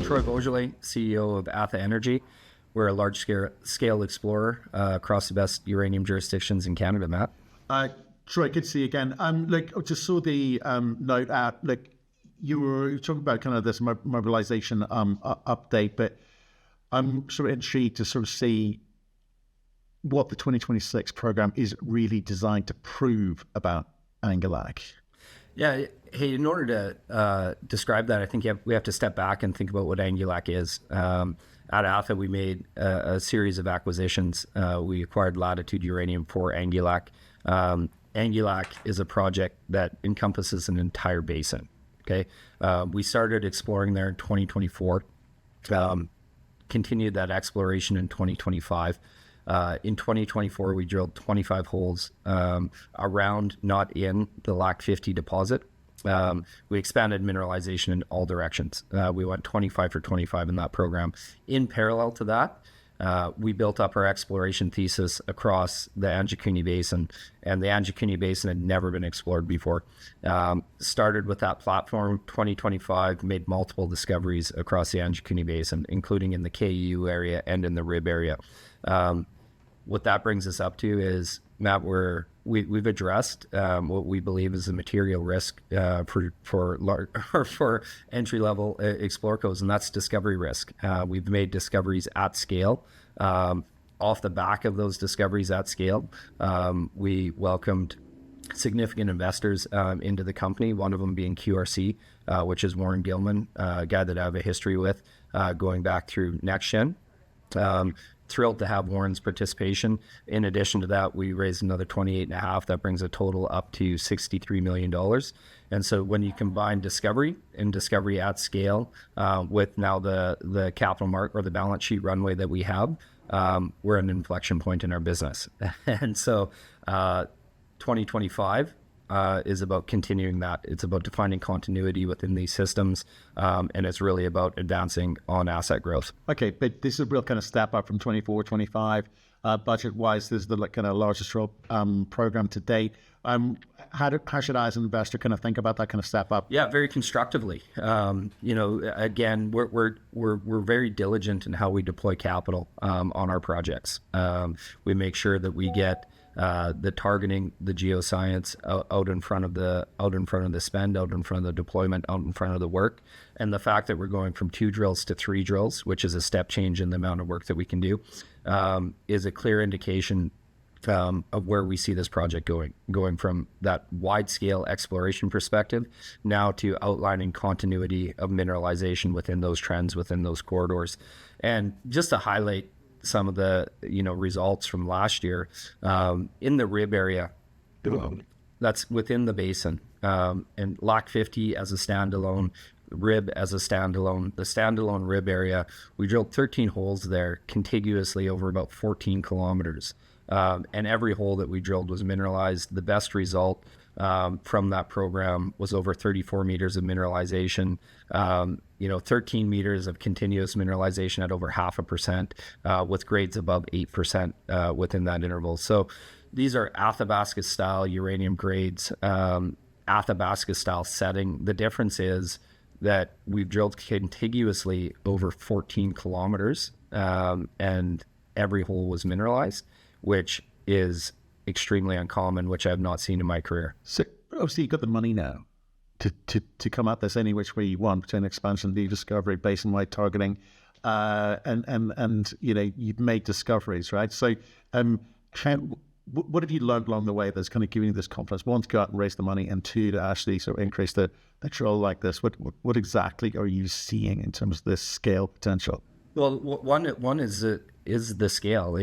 Troy Boisjoli, CEO of ATHA Energy. We're a large-scale explorer across the best uranium jurisdictions in Canada, Matt. Troy, good to see you again. I just saw the note out. You were talking about kind of this mobilization update, but I'm sort of intrigued to sort of see what the 2026 program is really designed to prove about Angikuni. Yeah, hey, in order to describe that, I think we have to step back and think about what Angikuni is. At ATHA, we made a series of acquisitions. We acquired Latitude Uranium for Angikuni. Angikuni is a project that encompasses an entire basin. Okay, we started exploring there in 2024. Continued that exploration in 2025. In 2024, we drilled 25 holes around, not in, the Lac 50 deposit. We expanded mineralization in all directions. We went 25 for 25 in that program. In parallel to that, we built up our exploration thesis across the Angikuni Basin, and the Angikuni Basin had never been explored before. Started with that platform, 2025, made multiple discoveries across the Angikuni Basin, including in the KU area and in the Rib area. What that brings us up to is, Matt, we've addressed what we believe is a material risk for entry-level explorers, and that's discovery risk. We've made discoveries at scale. Off the back of those discoveries at scale, we welcomed significant investors into the company, one of them being QRC, which is Warren Gilman, a guy that I have a history with going back through NextGen. Thrilled to have Warren's participation. In addition to that, we raised another 28.5. That brings a total up to $63 million. And so when you combine discovery and discovery at scale with now the capital market or the balance sheet runway that we have, we're at an inflection point in our business. And so 2025 is about continuing that. It's about defining continuity within these systems, and it's really about advancing on asset growth. Okay, but this is a real kind of step up from 24, 25. Budget-wise, this is the kind of largest drill program to date. How should I as an investor kind of think about that kind of step up? Yeah, very constructively. Again, we're very diligent in how we deploy capital on our projects. We make sure that we get the targeting, the geoscience out in front of the spend, out in front of the deployment, out in front of the work. And the fact that we're going from 2 drills to 3 drills, which is a step change in the amount of work that we can do, is a clear indication of where we see this project going from that wide scale exploration perspective now to outlining continuity of mineralization within those trends, within those corridors. And just to highlight some of the results from last year, in the Rib area, that's within the basin, and Lac 50 as a standalone, Rib as a standalone, the standalone Rib area, we drilled 13 holes there contiguously over about 14 kilometers, and every hole that we drilled was mineralized. The best result from that program was over 34 meters of mineralization, 13 meters of continuous mineralization at over 0.5%, with grades above 8% within that interval. So these are Athabasca style uranium grades, Athabasca style setting. The difference is that we've drilled contiguously over 14 kilometers, and every hole was mineralized, which is extremely uncommon, which I have not seen in my career. So obviously you've got the money now to come at this any which way you want, between expansion, deep discovery, basin-wide targeting, and you've made discoveries, right? So what have you learned along the way that's kind of giving you this confidence? 1, to go out and raise the money, and 2, to actually sort of increase the drill like this. What exactly are you seeing in terms of this scale potential? Well, one is the scale.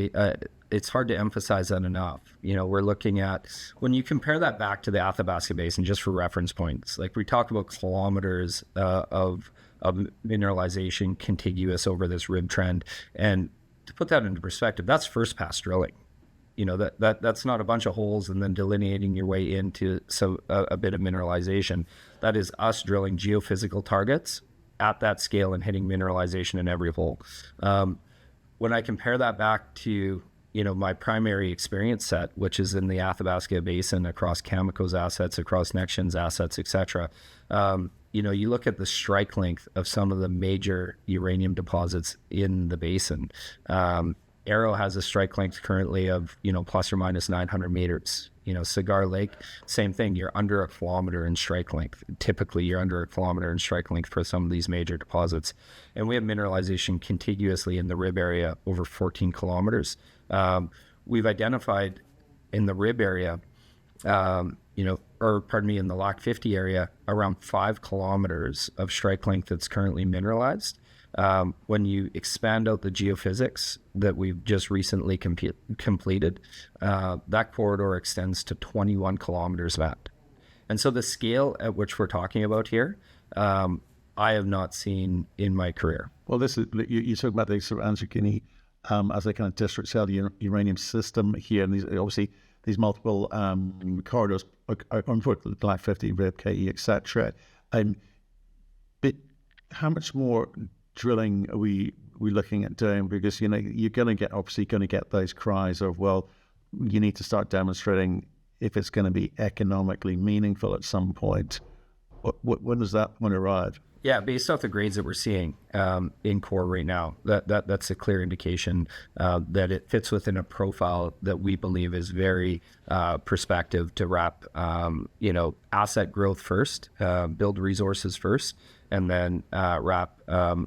It's hard to emphasize that enough. We're looking at, when you compare that back to the Athabasca Basin, just for reference points, like we talk about kilometers of mineralization contiguous over this rib trend. And to put that into perspective, that's first pass drilling. That's not a bunch of holes and then delineating your way into a bit of mineralization. That is us drilling geophysical targets at that scale and hitting mineralization in every hole. When I compare that back to my primary experience set, which is in the Athabasca Basin across Cameco's assets, across NextGen's assets, etc., you look at the strike length of some of the major uranium deposits in the basin. Arrow has a strike length currently of, plus or minus 900 meters. Cigar Lake, same thing. You're under a kilometer in strike length. Typically, you're under a kilometer in strike length for some of these major deposits. And we have mineralization contiguously in the rib area over 14 kilometers. We've identified in the rib area, in the Lock 50 area, around 5 kilometers of strike length that's currently mineralized. When you expand out the geophysics that we've just recently completed, that corridor extends to 21 kilometers of that. And so the scale at which we're talking about here, I have not seen in my career. Well, this is, you talk about the sort of Angikuni as a kind of district cell uranium system here, and these multiple corridors are unfortunately Black 50, RIB, KE, etc. But how much more drilling are we looking at doing? Because you're going to get those cries of, well, you need to start demonstrating if it's going to be economically meaningful at some point. When does that one arrive? Yeah, based off the grades that we're seeing in core right now, that's a clear indication that it fits within a profile that we believe is very prospective to wrap, asset growth first, build resources first, and then wrap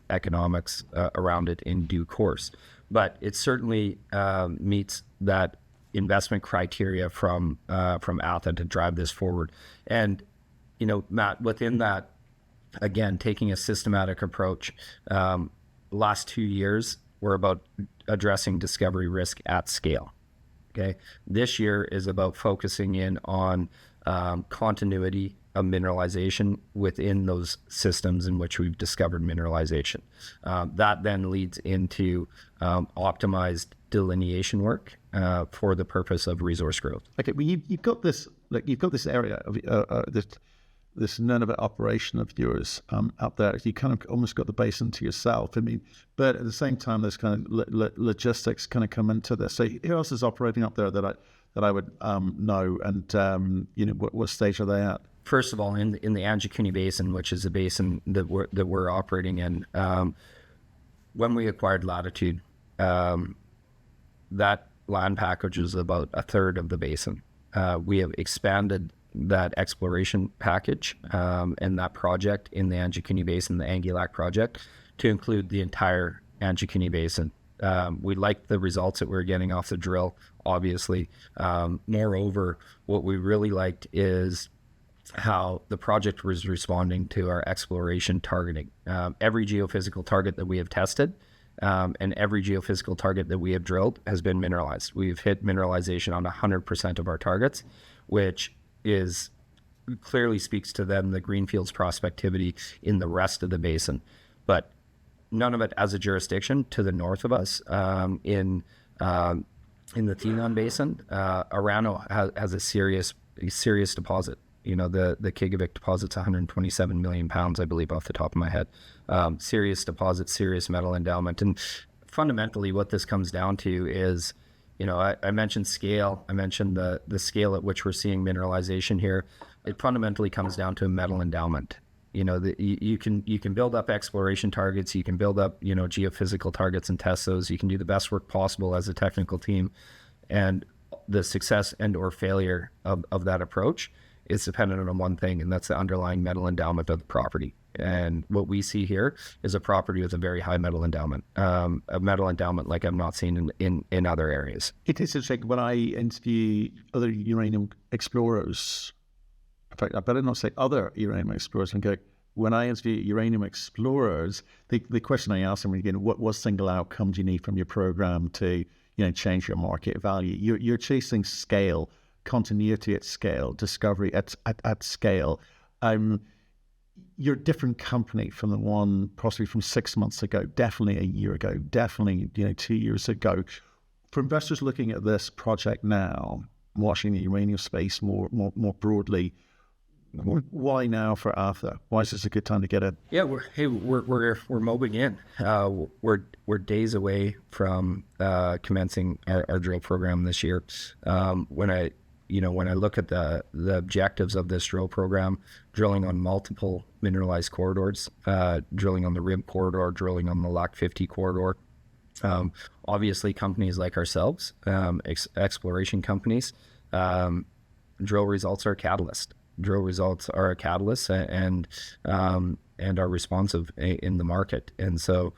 economics around it in due course. But it certainly meets that investment criteria from ATHA to drive this forward. And, Matt, within that, again, taking a systematic approach, last 2 years, we're about addressing discovery risk at scale. Okay. This year is about focusing in on continuity of mineralization within those systems in which we've discovered mineralization. That then leads into optimized delineation work for the purpose of resource growth. Okay, well, you've got this area of this Nunavut operation of yours up there. You kind of almost got the basin to yourself. But at the same time, there's kind of logistics kind of come into this. So who else is operating up there that I would know, and what stage are they at? First of all, in the Angikuni Basin, which is a basin that we're operating in, when we acquired Latitude, that land package was about a third of the basin. We have expanded that exploration package and that project in the Angikuni Basin, the Angilak project, to include the entire Angikuni Basin. We liked the results that we were getting off the drill, obviously. Moreover, what we really liked is how the project was responding to our exploration targeting. Every geophysical target that we have tested and every geophysical target that we have drilled has been mineralized. We've hit mineralization on 100% of our targets, which clearly speaks to then the greenfields prospectivity in the rest of the basin. But none of it as a jurisdiction to the north of us in the Thenon Basin. Orano has a serious deposit. The Kigavik deposit's 127 million pounds, I believe, off the top of my head. Serious deposit, serious metal endowment. And fundamentally what this comes down to is, I mentioned scale. I mentioned the scale at which we're seeing mineralization here. It fundamentally comes down to a metal endowment. You can build up exploration targets. You can build up, geophysical targets and test those. You can do the best work possible as a technical team. And the success and or failure of that approach is dependent on one thing, and that's the underlying metal endowment of the property. And what we see here is a property with a very high metal endowment, a metal endowment like I've not seen in other areas. It is interesting when I interview other uranium explorers. In fact, I better not say other uranium explorers and go, when I interview uranium explorers, the question I ask them again, what single outcome do you need from your program to change your market value? You're chasing scale, continuity at scale, discovery at scale. You're a different company from the one possibly from 6 months ago, definitely a year ago, definitely 2 years ago. For investors looking at this project now, watching the uranium space more broadly, why now for ATHA? Why is this a good time to get in? Yeah, we're mobbing in. We're days away from commencing our drill program this year. When when I look at the objectives of this drill program, drilling on multiple mineralized corridors, drilling on the Rib corridor, drilling on the Lac 50 corridor. Obviously, companies like ourselves, exploration companies, drill results are a catalyst. Drill results are a catalyst and are responsive in the market. And so,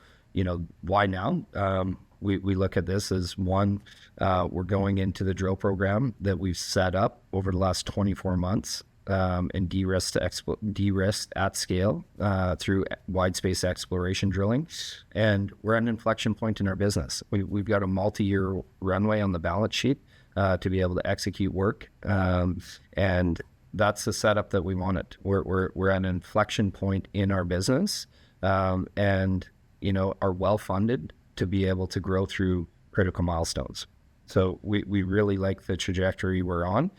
why now? We look at this as one, we're going into the drill program that we've set up over the last 24 months and de-risked at scale through wide space exploration drilling. And we're at an inflection point in our business. We've got a multi-year runway on the balance sheet to be able to execute work. And that's the setup that we wanted. We're at an inflection point in our business and, are well-funded to be able to grow through critical milestones. So we really like the trajectory we're on,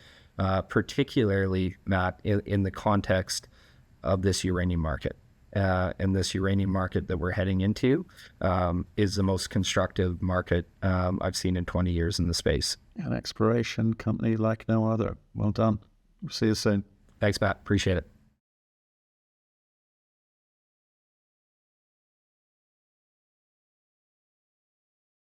particularly, Matt, in the context of this uranium market. And this uranium market that we're heading into is the most constructive market I've seen in 20 years in the space. An exploration company like no other. Well done. See you soon. Thanks, Matt. Appreciate it.